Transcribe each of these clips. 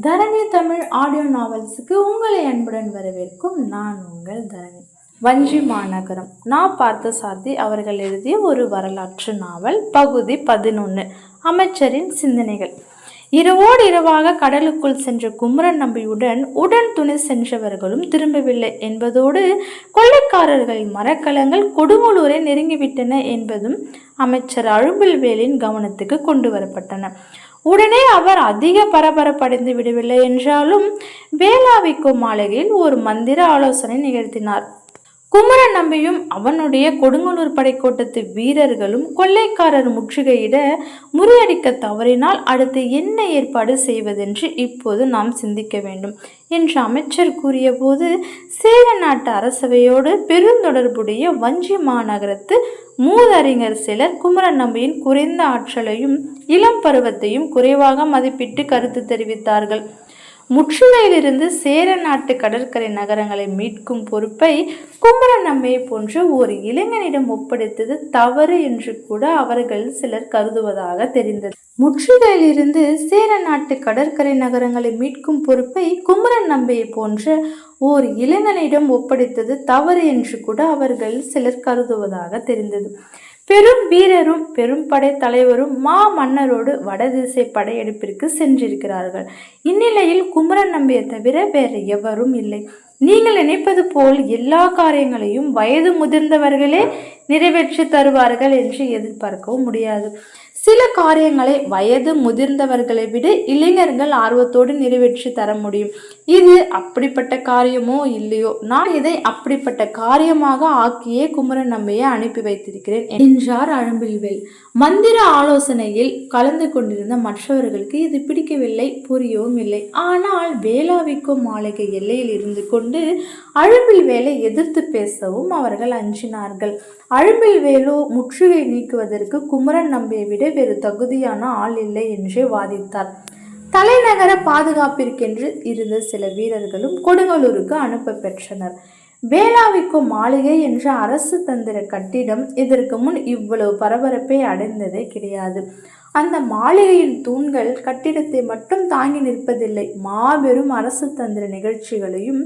தரணி Tamil audio நாவல்ஸுக்கு உங்களை அன்புடன் வரவேற்கும் நான் உங்கள் தரணி. வஞ்சி மாநகரம். நான் பார்த்தசாரதி அவர்கள் எழுதிய ஒரு வரலாற்று நாவல். பகுதி 11. அமைச்சரின் சிந்தனைகள். இரவோடு இரவாக கடலுக்குள் சென்ற குமரன் நம்பியுடன் உடன் துணை சென்றவர்களும் திரும்பவில்லை என்பதோடு கொள்ளைக்காரர்களின் மரக்கலங்கள் கொடுங்கலூரை நெருங்கிவிட்டன என்பதும் அமைச்சர் அழும்பில்வேலின் கவனத்துக்கு கொண்டு வரப்பட்டன. உடனே அவர் அதிக பரபரப்படைந்து விடவில்லை என்றாலும் வேளாவிக்கோ மாளிகையில் ஒரு மந்திர ஆலோசனை நிகழ்த்தினார். குமரன் நம்பியும் அவனுடைய கொடுங்கலூர் படைக்கோட்டத்து வீரர்களும் கொள்ளைக்காரர் முற்றுகையிட முறியடிக்க தவறினால் அடுத்து என்ன ஏற்பாடு செய்வதென்று இப்போது நாம் சிந்திக்க வேண்டும் என்று அமைச்சர் கூறிய போது, சேர நாட்டு அரசவையோடு பெருந்தொடர்புடைய வஞ்சி மாநகரத்து மூதறிஞர் சிலர் குமரன் நம்பியின் குறைந்த ஆற்றலையும் இளம் பருவத்தையும் குறைவாக மதிப்பிட்டு கருத்து தெரிவித்தார்கள். முற்றுகையிலிருந்து சேர நாட்டு கடற்கரை நகரங்களை மீட்கும் பொறுப்பை குமரன் நம்பியை போன்ற ஒரு இளைஞனிடம் ஒப்படைத்தது தவறு என்று கூட அவர்கள் சிலர் கருதுவதாக தெரிந்தது. முற்றுகையிலிருந்து சேர நாட்டு கடற்கரை நகரங்களை மீட்கும் பொறுப்பை குமரன் நம்பியை போன்ற ஓர் இளைஞனிடம் ஒப்படைத்தது தவறு என்று கூட அவர்கள் சிலர் கருதுவதாக தெரிந்தது. பெரும் வீரரும் பெரும் படை தலைவரும் மன்னரோடு வடதிசை படையெடுப்பிற்கு சென்றிருக்கிறார்கள். இந்நிலையில் குமரன் நம்பியை தவிர வேறு எவரும் இல்லை. நீங்கள் நினைப்பது போல் எல்லா காரியங்களையும் வயது முதிர்ந்தவர்களே நிறைவேற்றி தருவார்கள் என்று எதிர்பார்க்கவும் முடியாது. சில காரியங்களை வயது முதிர்ந்தவர்களை விட இளைஞர்கள் ஆர்வத்தோடு நிறைவேற்றி தர முடியும். இது அப்படிப்பட்ட காரியமோ இல்லையோ, நான் இதை அப்படிப்பட்ட காரியமாக ஆக்கியே குமரன் நம்பியை அனுப்பி வைத்திருக்கிறேன் என்றார் அழும்பில்வேல். மந்திர ஆலோசனையில் கலந்து கொண்டிருந்த மற்றவர்களுக்கு இது பிடிக்கவில்லை, புரியவும் இல்லை. ஆனால் வேளாவிக்கோ மாளிகை எல்லையில் இருந்து கொண்டு அழும்பில்வேலை எதிர்த்து பேசவும் அவர்கள் அஞ்சினார்கள். அழும்பில்வேலோ முற்றுகை நீக்குவதற்கு குமரன் நம்பியை விட வேறு தகுதியான ஆள் இல்லை என்றே வாதித்தார். தலைநகர பாதுகாப்பிற்கென்று இருந்த சில வீரர்களும் கொடுங்கலூருக்கு அனுப்ப பெற்றனர். வேளாவிக்கோ மாளிகை என்ற அரசு தந்திர கட்டிடம் இதற்கு முன் இவ்வளவு பரபரப்பை அடைந்ததே கிடையாது. அந்த மாளிகையின் தூண்கள் கட்டிடத்தை மட்டும் தாங்கி நிற்பதில்லை, மாபெரும் அரசு தந்திர நிகழ்ச்சிகளையும்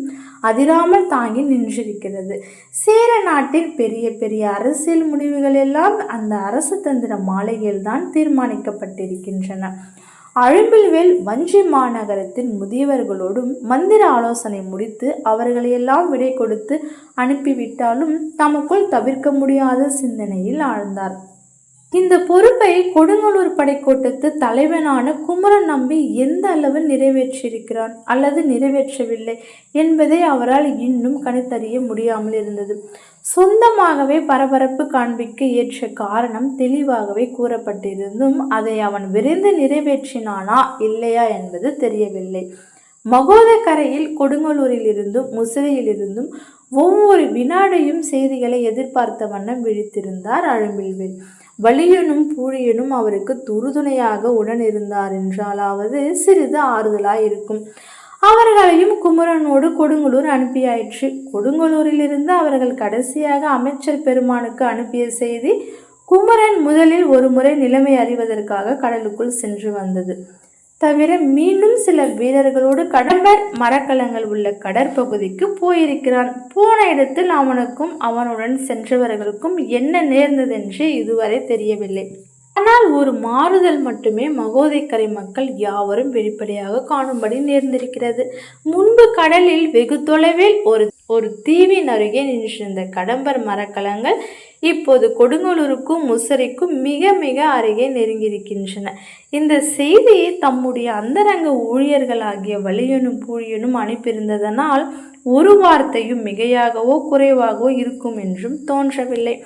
அதிராமல் தாங்கி நின்றிருக்கிறது. சேர நாட்டின் பெரிய பெரிய அரசியல் முடிவுகள் எல்லாம் அந்த அரசு தந்திர மாளிகையில் தான் தீர்மானிக்கப்பட்டிருக்கின்றன. அழும்பில்வேல் வஞ்சி மாநகரத்தின் முதியவர்களோடும் மந்திர ஆலோசனை முடித்து அவர்களையெல்லாம் விடை கொடுத்து அனுப்பிவிட்டாலும் தமக்குள் தவிர்க்க முடியாத சிந்தனையில் ஆழ்ந்தார். இந்த பொறுப்பை கொடுங்கலூர் படைக்கோட்டத்து தலைவனான குமரன் நம்பி எந்த அளவு நிறைவேற்றியிருக்கிறான் அல்லது நிறைவேற்றவில்லை என்பதை அவரால் இன்னும் கணித்தறிய முடியாமல் இருந்தது. சொந்தமாகவே பரபரப்பு காண்பிக்க ஏற்ற காரணம் தெளிவாகவே கூறப்பட்டிருந்தும் அதை அவன் விரைந்து நிறைவேற்றினானா இல்லையா என்பது தெரியவில்லை. மகோதக்கரையில் கொடுங்கலூரிலிருந்தும் முசிறியிலிருந்தும் ஒவ்வொரு வினாடியும் செய்திகளை எதிர்பார்த்த வண்ணம் விழித்திருந்தார் அழும்பில்வேல். வலியனும் பூழியனும் அவருக்கு துருதுணையாக உடன் இருந்தார் என்றாலாவது சிறிது ஆறுதலாயிருக்கும். அவர்களையும் குமரனோடு கொடுங்கலூர் அனுப்பியாயிற்று. கொடுங்கலூரிலிருந்து அவர்கள் கடைசியாக அமைச்சர் பெருமானுக்கு அனுப்பிய செய்தி குமரன் முதலில் ஒரு முறை நிலைமை அறிவதற்காக கடலுக்குள் சென்று வந்தது தவிர மீண்டும் சில வீரர்களோடு கடம்பர் மரக்கலங்கள் உள்ள கடற்பகுதிக்கு போயிருக்கிறான். போன இடத்தில் அவனுக்கும் அவனுடன் சென்றவர்களுக்கும் என்ன நேர்ந்ததென்று இதுவரை தெரியவில்லை. ஆனால் ஒரு மாறுதல் மட்டுமே மகோதைக்கரை மக்கள் யாவரும் வெளிப்படையாக காணும்படி நேர்ந்திருக்கிறது. முன்பு கடலில் வெகு தொலைவில் ஒரு தீவின் அருகே நின்றிருந்த கடம்பர் மரக்கலங்கள் இப்போது கொடுங்கலூருக்கும் முசிறிக்கும் மிக மிக அருகே நெருங்கியிருக்கின்றன. இந்த செய்தியை தம்முடைய அந்தரங்க ஊழியர்களாகிய வலியனும் பூழியனும் அனுப்பியிருந்ததனால் ஒரு வார்த்தையும் மிகையாகவோ குறைவாகவோ இருக்கும் என்றும் தோன்றவில்லை.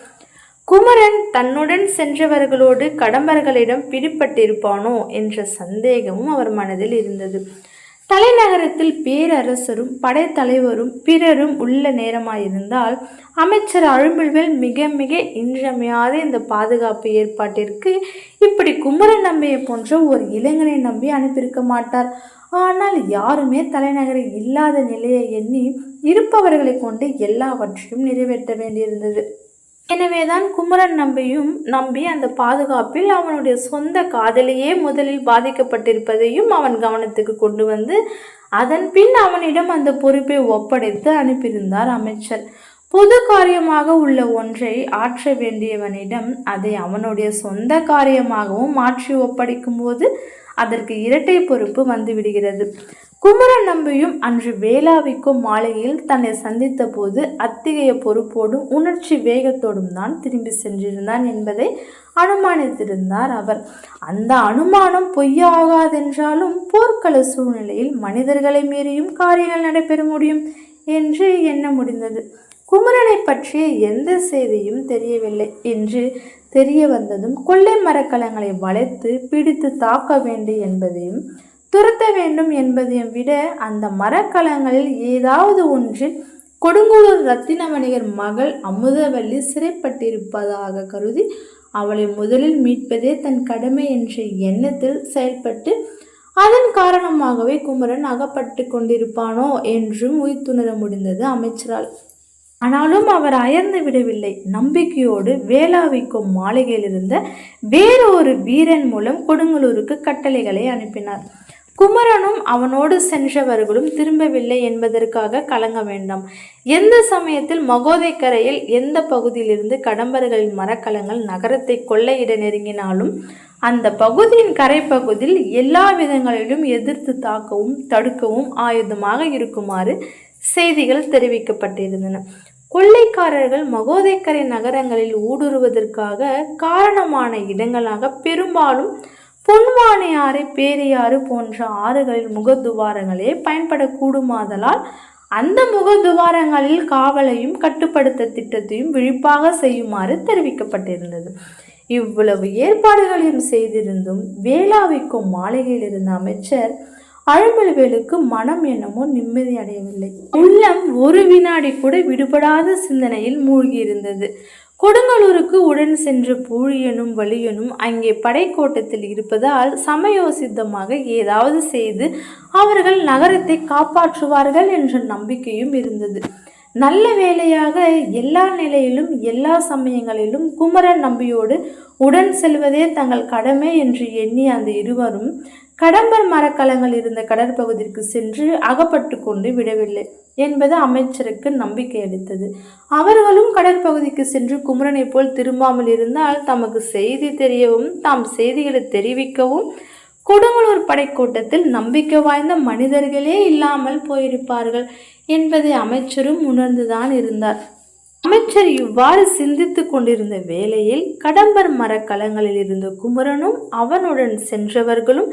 குமரன் தன்னுடன் சென்றவர்களோடு கடம்பர்களிடம் பிடிப்பட்டிருப்பானோ என்ற சந்தேகமும் அவர் மனதில் இருந்தது. தலைநகரத்தில் பேரரசரும் படைத்தலைவரும் பிறரும் உள்ள நேரமாயிருந்தால் அமைச்சர் அழும்பில்வேல் மிக மிக இன்றியமையாத இந்த பாதுகாப்பு ஏற்பாட்டிற்கு இப்படி குமரன் நம்பியை போன்ற ஒரு இளைஞனை நம்பி அனுப்பியிருக்க மாட்டார். ஆனால் யாருமே தலைநகரில் இல்லாத நிலையை எண்ணி இருப்பவர்களை கொண்டு எல்லாவற்றையும் நிறைவேற்ற வேண்டியிருந்தது. எனவேதான் குமரன் நம்பி அந்த பாதுகாப்பில் அவனுடைய சொந்த காதலியே முதலில் பாதிக்கப்பட்டிருப்பதையும் அவன் கவனத்துக்கு கொண்டு வந்து அதன் பின் அவனிடம் அந்த பொறுப்பை ஒப்படைத்து அனுப்பியிருந்தார் அமைச்சர். பொது காரியமாக உள்ள ஒன்றை ஆற்ற வேண்டியவனிடம் அதை அவனுடைய சொந்த காரியமாகவும் மாற்றி ஒப்படைக்கும் போது அதற்கு இரட்டை பொறுப்பு வந்துவிடுகிறது. குமரன் நம்பியும் அன்று வேளாவிக்கும் மாளிகையில் தன்னை சந்தித்த போது அத்தகைய பொறுப்போடும் உணர்ச்சி வேகத்தோடும் தான் திரும்பி சென்றிருந்தான் என்பதை அனுமானித்திருந்தார் அவர். அந்த அனுமானம் பொய்யாகாதென்றாலும் போர்க்கள சூழ்நிலையில் மனிதர்களை மீறியும் காரியங்கள் நடைபெற முடியும் என்று எண்ண முடிந்தது. குமரனை பற்றிய எந்த செய்தியும் தெரியவில்லை என்று தெரிய வந்ததும் கொள்ளை மரக்கலங்களை வளைத்து பிடித்து தாக்க வேண்டும் என்பதையும் துரத்த வேண்டும் என்பதையும் விட அந்த மரக்கலங்களில் ஏதாவது ஒன்றில் கொடுங்கோளூர் ரத்தின வணிகர் மகள் அமுதவல்லி சிறைப்பட்டிருப்பதாக கருதி அவளை முதலில் மீட்பதே தன் கடமை என்ற எண்ணத்தில் செயல்பட்டு அதன் காரணமாகவே குமரன் அகப்பட்டு கொண்டிருப்பானோ என்றும் உய்த்துணர முடிந்தது அமைச்சரால். ஆனாலும் அவர் அயர்ந்து விடவில்லை. நம்பிக்கையோடு வேளாவிக்கும் மாளிகையில் இருந்த வேறொரு வீரன் மூலம் கொடுங்கலூருக்கு கட்டளைகளை அனுப்பினார். குமரனும் அவனோடு சென்றவர்களும் திரும்பவில்லை என்பதற்காக கலங்க வேண்டாம். எந்த சமயத்தில் மகோதைக்கரையில் எந்த பகுதியிலிருந்து கடம்பர்களின் மரக்கலங்கள் நகரத்தை கொள்ளையிட நெருங்கினாலும் அந்த பகுதியின் கரைப்பகுதியில் எல்லா விதங்களிலும் எதிர்த்து தாக்கவும் தடுக்கவும் ஆயுதமாக இருக்குமாறு செய்திகள் தெரிவிக்கப்பட்டிருந்தன. கொள்ளைக்காரர்கள் மகோதைக்கரை நகரங்களில் ஊடுருவதற்காக காரணமான இடங்களாக பெரும்பாலும் பொன்வானி ஆறு, பேரியாறு போன்ற ஆறுகளில் முகத்துவாரங்களே பயன்படக்கூடுமாதலால் அந்த முகத்துவாரங்களில் காவலையும் கட்டுப்படுத்த திட்டத்தையும் விழிப்பாக செய்யுமாறு தெரிவிக்கப்பட்டிருந்தது. இவ்வளவு ஏற்பாடுகளையும் செய்திருந்தும் வேளாவிக்கும் மாளிகையில் இருந்த அமைச்சர் அழுமல்வேலுக்கு மனம் என்னமோ நிம்மதி அடையவில்லை. உள்ளம் ஒரு வினாடி கூட விடுபடாத சிந்தனையில் மூழ்கியிருந்தது. கொடுங்கலூருக்கு உடன் சென்ற பூழியனும் வலியனும் அங்கே படைக்கோட்டத்தில் இருப்பதால் சமயோசித்தமாக ஏதாவது செய்து அவர்கள் நகரத்தை காப்பாற்றுவார்கள் என்ற நம்பிக்கையும் இருந்தது. நல்ல வேளையாக எல்லா நிலையிலும் எல்லா சமயங்களிலும் குமரன் நம்பியோடு உடன் செல்வதே தங்கள் கடமை என்று எண்ணி அந்த இருவரும் கடம்பர் மரக்கலங்கள் இருந்த கடற்பகுதிக்கு சென்று அகப்பட்டு கொண்டு விடவில்லை என்பது அமைச்சருக்கு நம்பிக்கை அளித்தது. அவர்களும் கடற்பகுதிக்கு சென்று குமரனை போல் திரும்பாமல் இருந்தால் தமக்கு செய்தி தெரியவும் தாம் செய்திகளை தெரிவிக்கவும் கொடுங்கலூர் படைக்கூட்டத்தில் நம்பிக்கை வாய்ந்த மனிதர்களே இல்லாமல் போயிருப்பார்கள் என்பதை அமைச்சரும் உணர்ந்துதான் இருந்தார். அமைச்சர் இவ்வாறு சிந்தித்து கொண்டிருந்த வேளையில் கடம்பர் மரக்கலங்களில் இருந்த குமரனும் அவனுடன் சென்றவர்களும்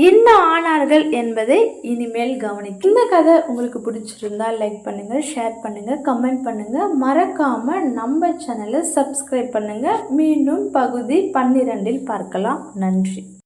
என்ன ஆனார்கள் என்பதை இனிமேல் கவனிக்க. இந்த கதை உங்களுக்கு பிடிச்சிருந்தா லைக் பண்ணுங்க, ஷேர் பண்ணுங்க, கமெண்ட் பண்ணுங்க, மறக்காம நம்ம சேனலை சப்ஸ்கிரைப் பண்ணுங்க. மீண்டும் பகுதி 12 பார்க்கலாம். நன்றி.